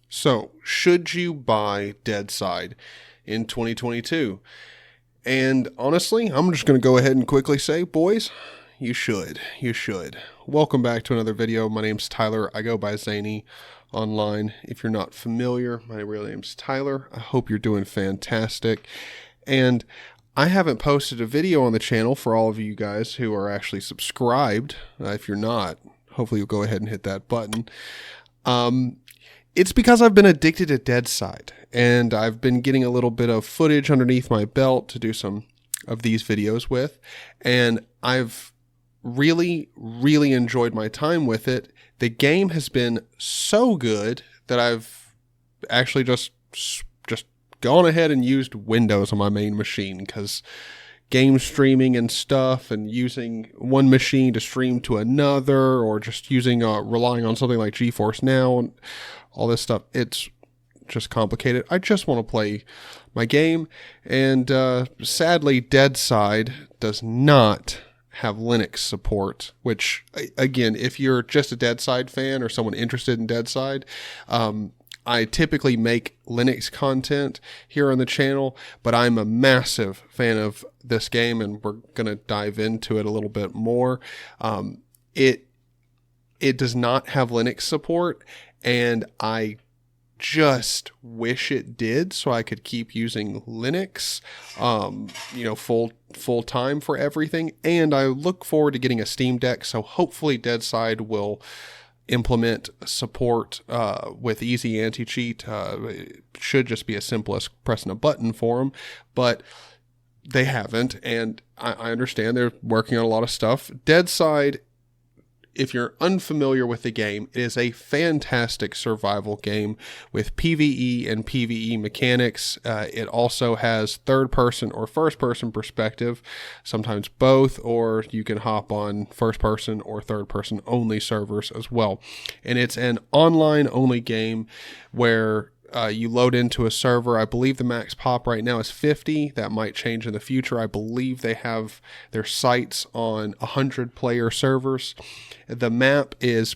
So, should you buy Deadside in 2022? And honestly, I'm just going to go ahead and quickly say, boys, you should. You should. Welcome back to another video. My name's Tyler. I go by Zaney online. If you're not familiar, my real name's Tyler. I hope you're doing fantastic. And I haven't posted a video on the channel for all of you guys who are actually subscribed. If you're not, hopefully you'll go ahead and hit that button. It's because I've been addicted to Deadside, and I've been getting a little bit of footage underneath my belt to do some of these videos with, and I've really enjoyed my time with it. The game has been so good that I've actually just gone ahead and used Windows on my main machine, because game streaming and stuff, and using one machine to stream to another, or just using relying on something like GeForce Now and all this stuff, it's just complicated. I just want to play my game, and sadly Deadside does not have Linux support, which, again, if you're just a Deadside fan or someone interested in Deadside, I typically make Linux content here on the channel, but I'm a massive fan of this game, and we're going to dive into it a little bit more. It does not have Linux support, and I just wish it did, so I could keep using Linux, full time for everything. And I look forward to getting a Steam Deck, so hopefully Deadside will implement support with easy anti-cheat. It should just be as simple as pressing a button for them, but they haven't, and I understand they're working on a lot of stuff. Deadside, if you're unfamiliar with the game, it is a fantastic survival game with PvE and PvE mechanics. It also has third-person or first-person perspective, sometimes both, or you can hop on first-person or third-person only servers as well. And it's an online-only game where you load into a server. I believe the max pop right now is 50. That might change in the future. I believe they have their sights on 100-player servers. The map is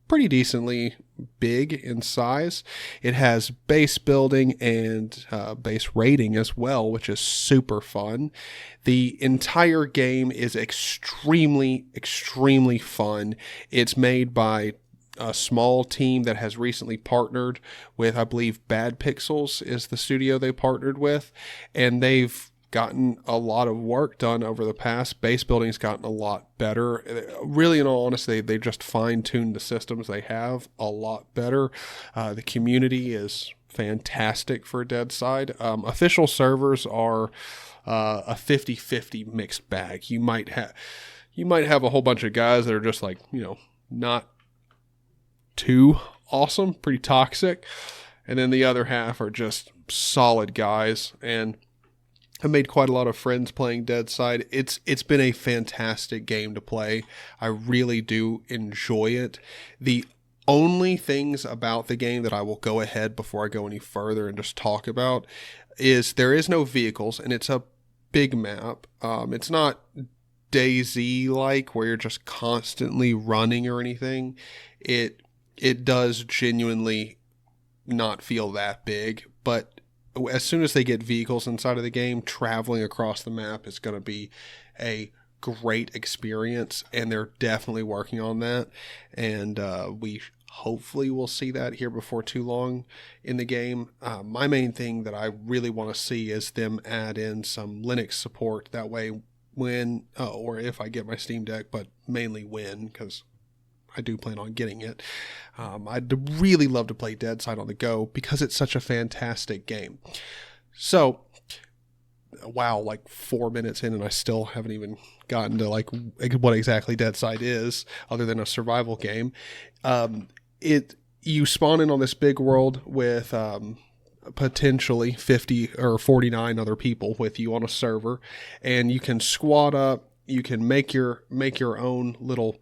pretty decently big in size. It has base building and base raiding as well, which is super fun. The entire game is extremely fun. It's made by a small team that has recently partnered with, I believe, Bad Pixels is the studio they partnered with, and they've gotten a lot of work done over the past. Base building's gotten a lot better. Really, in all honesty, they just fine-tuned the systems they have a lot better. The community is fantastic for Deadside. Official servers are a 50-50 mixed bag. You might have a whole bunch of guys that are just like, not too awesome, pretty toxic, and then the other half are just solid guys, and I've made quite a lot of friends playing Deadside. It's been a fantastic game to play. I really do enjoy it. The only things about the game that I will go ahead before I go any further and just talk about is there is no vehicles, and it's a big map. It's not DayZ like where you're just constantly running or anything. It does genuinely not feel that big, but as soon as they get vehicles inside of the game, traveling across the map is going to be a great experience, and they're definitely working on that, and we hopefully will see that here before too long in the game. My main thing that I really want to see is them add in some Linux support. That way, when or if I get my Steam Deck, but mainly when, because I do plan on getting it. I'd really love to play Deadside on the go because it's such a fantastic game. So, wow, like 4 minutes in and I still haven't even gotten to like what exactly Deadside is, other than a survival game. You spawn in on this big world with potentially 50 or 49 other people with you on a server, and you can squad up. You can make your own little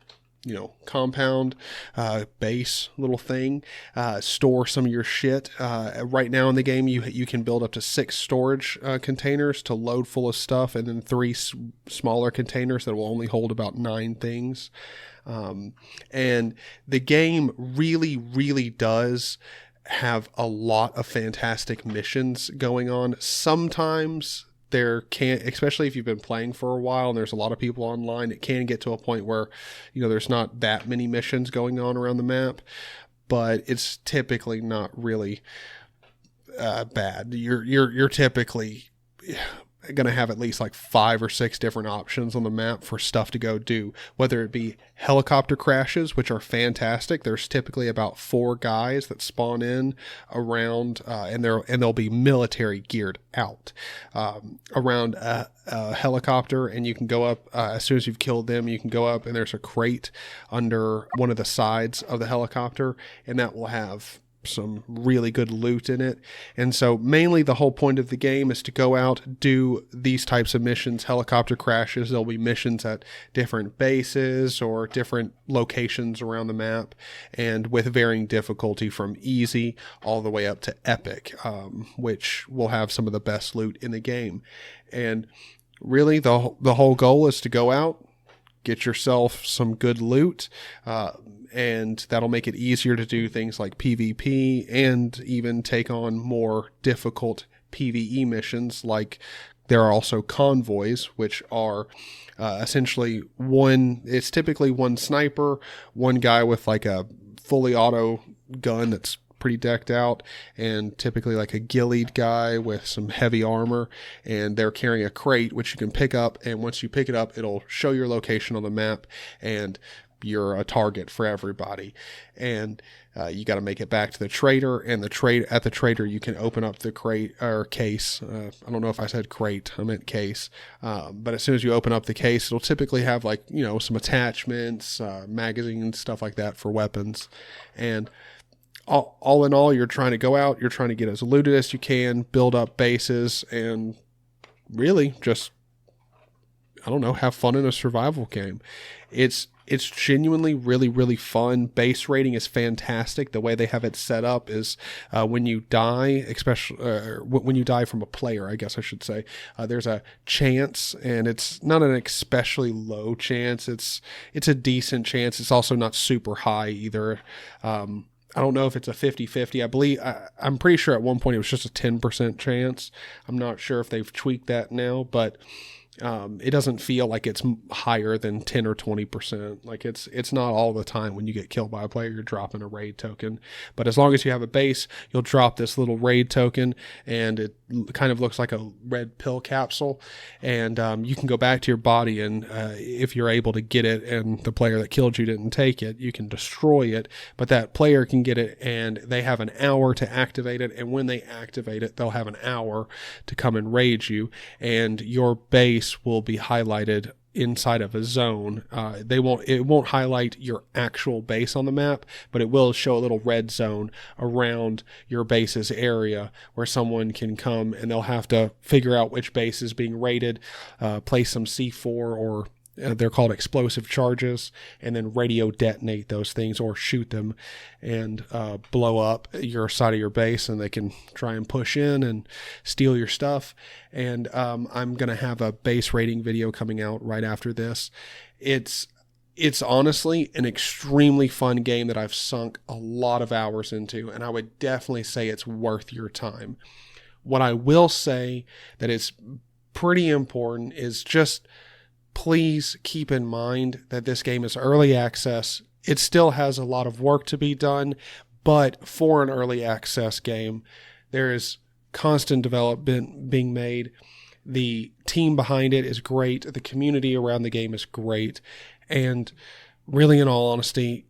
compound, base little thing, store some of your shit. Right now in the game, you can build up to 6 storage containers to load full of stuff, and then 3 smaller containers that will only hold about 9 things. And the game really does have a lot of fantastic missions going on. Sometimes there can, especially if you've been playing for a while and there's a lot of people online, it can get to a point where, there's not that many missions going on around the map, but it's typically not really bad. You're typically going to have at least like 5 or 6 different options on the map for stuff to go do, whether it be helicopter crashes, which are fantastic. There's typically about 4 guys that spawn in around, and they'll be military geared out around a helicopter, and you can go up as soon as you've killed them. You can go up, and there's a crate under one of the sides of the helicopter, and that will have some really good loot in it. And so mainly the whole point of the game is to go out, do these types of missions, helicopter crashes. There'll be missions at different bases or different locations around the map, and with varying difficulty from easy all the way up to epic, which will have some of the best loot in the game. And really the whole goal is to go out, get yourself some good loot, and that'll make it easier to do things like PvP and even take on more difficult PvE missions. Like there are also convoys, which are essentially it's typically one sniper, one guy with like a fully auto gun that's pretty decked out, and typically like a ghillied guy with some heavy armor, and they're carrying a crate which you can pick up, and once you pick it up, it'll show your location on the map, and you're a target for everybody. And you got to make it back to the trader, and at the trader you can open up the crate or case. I don't know if I said crate, I meant case. But as soon as you open up the case, it'll typically have like, some attachments, magazines, stuff like that for weapons. And all in all, you're trying to go out, you're trying to get as looted as you can, build up bases, and really just, have fun in a survival game. It's genuinely really, really fun. Base rating is fantastic. The way they have it set up is when you die, especially when you die from a player, I guess I should say, there's a chance, and it's not an especially low chance. It's a decent chance. It's also not super high either. I don't know if it's a 50-50. I'm pretty sure at one point it was just a 10% chance. I'm not sure if they've tweaked that now, but it doesn't feel like it's higher than 10 or 20%. Like it's not all the time when you get killed by a player, you're dropping a raid token. But as long as you have a base, you'll drop this little raid token, and it kind of looks like a red pill capsule. And you can go back to your body, and if you're able to get it and the player that killed you didn't take it, you can destroy it. But that player can get it, and they have an hour to activate it. And when they activate it, they'll have an hour to come and raid you, and your base will be highlighted inside of a zone. It won't highlight your actual base on the map, but it will show a little red zone around your base's area where someone can come, and they'll have to figure out which base is being raided, place some C4 or they're called explosive charges, and then radio detonate those things or shoot them and blow up your side of your base, and they can try and push in and steal your stuff. And I'm going to have a base rating video coming out right after this. It's honestly an extremely fun game that I've sunk a lot of hours into, and I would definitely say it's worth your time. What I will say that is pretty important is just please keep in mind that this game is early access. It still has a lot of work to be done, but for an early access game, there is constant development being made. The team behind it is great. The community around the game is great. And really, in all honesty,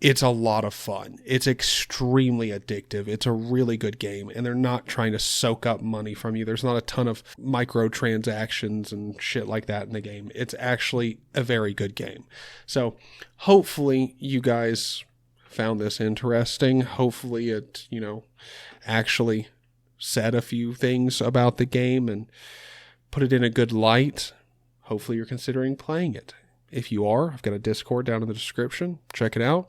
it's a lot of fun. It's extremely addictive. It's a really good game, and they're not trying to soak up money from you. There's not a ton of microtransactions and shit like that in the game. It's actually a very good game. So hopefully you guys found this interesting. Hopefully it, actually said a few things about the game and put it in a good light. Hopefully you're considering playing it. If you are, I've got a Discord down in the description. Check it out.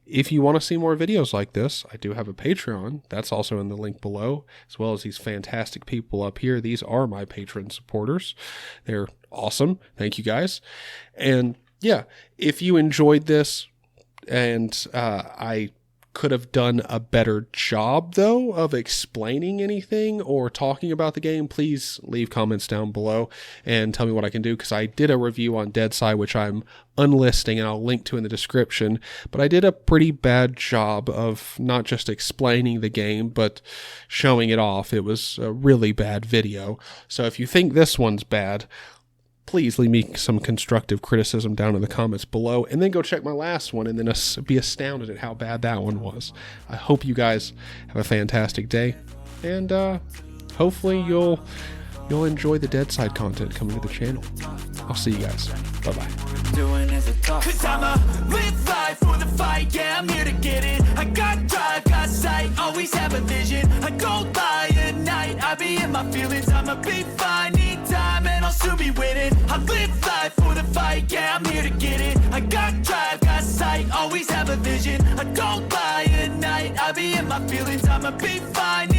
If you want to see more videos like this, I do have a Patreon. That's also in the link below, as well as these fantastic people up here. These are my patron supporters. They're awesome. Thank you, guys. And yeah, if you enjoyed this, and I could have done a better job, though, of explaining anything or talking about the game, please leave comments down below and tell me what I can do, because I did a review on Deadside, which I'm unlisting and I'll link to in the description, but I did a pretty bad job of not just explaining the game, but showing it off. It was a really bad video. So if you think this one's bad, please leave me some constructive criticism down in the comments below, and then go check my last one and then be astounded at how bad that one was. I hope you guys have a fantastic day, and hopefully you'll enjoy the Deadside content coming to the channel. I'll see you guys. Bye-bye. Cause I'ma live life for the fight, yeah, I'm here to get it. I got drive, got sight, always have a vision. I don't lie at night, I be in my feelings. I'ma be fine, need time, and I'll soon be winning. I live life for the fight, yeah, I'm here to get it. I got drive, got sight, always have a vision. I don't lie at night, I be in my feelings. I'ma be fine.